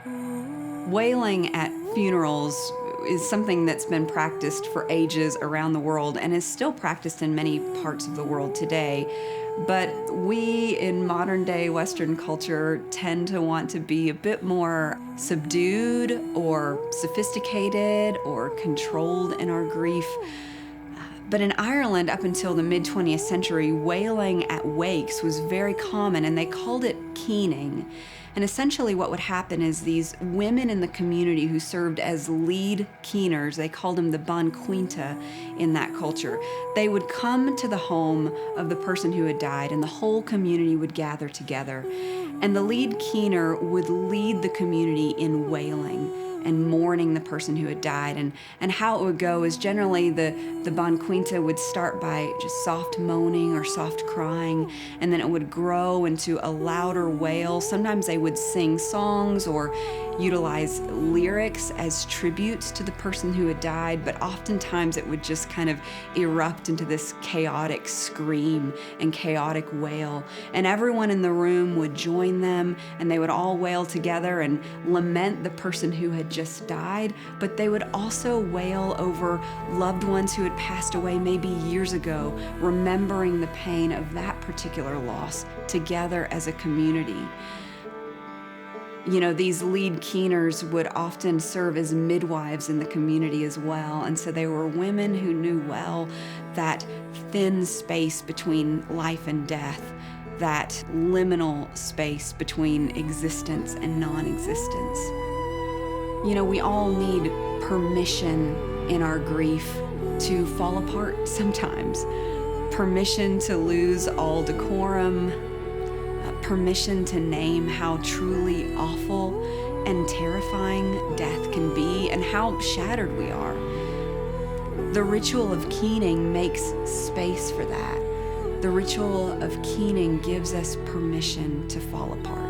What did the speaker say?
Wailing at funerals is something that's been practiced for ages around the world and is still practiced in many parts of the world today. But we in modern day Western culture tend to want to be a bit more subdued or sophisticated or controlled in our grief. But in Ireland, up until the mid 20th century, wailing at wakes was very common, and they called it keening. And essentially, what would happen is these women in the community who served as lead keeners, they called them the Ban Quinta in that culture, they would come to the home of the person who had died, and the whole community would gather together. And the lead keener would lead the community in wailing and mourning the person who had died. And how it would go is generally the Ban Quinta would start by just soft moaning or soft crying, and then it would grow into a louder wail. Sometimes they would sing songs or utilize lyrics as tributes to the person who had died, but oftentimes it would just kind of erupt into this chaotic scream and chaotic wail. And everyone in the room would join them, and they would all wail together and lament the person who had just died, but they would also wail over loved ones who had passed away maybe years ago, remembering the pain of that particular loss together as a community. You know, these lead keeners would often serve as midwives in the community as well. And so they were women who knew well that thin space between life and death, that liminal space between existence and non-existence. You know, we all need permission in our grief to fall apart sometimes. Permission to lose all decorum, permission to name how truly awful and terrifying death can be and how shattered we are. The ritual of keening makes space for that. The ritual of keening gives us permission to fall apart.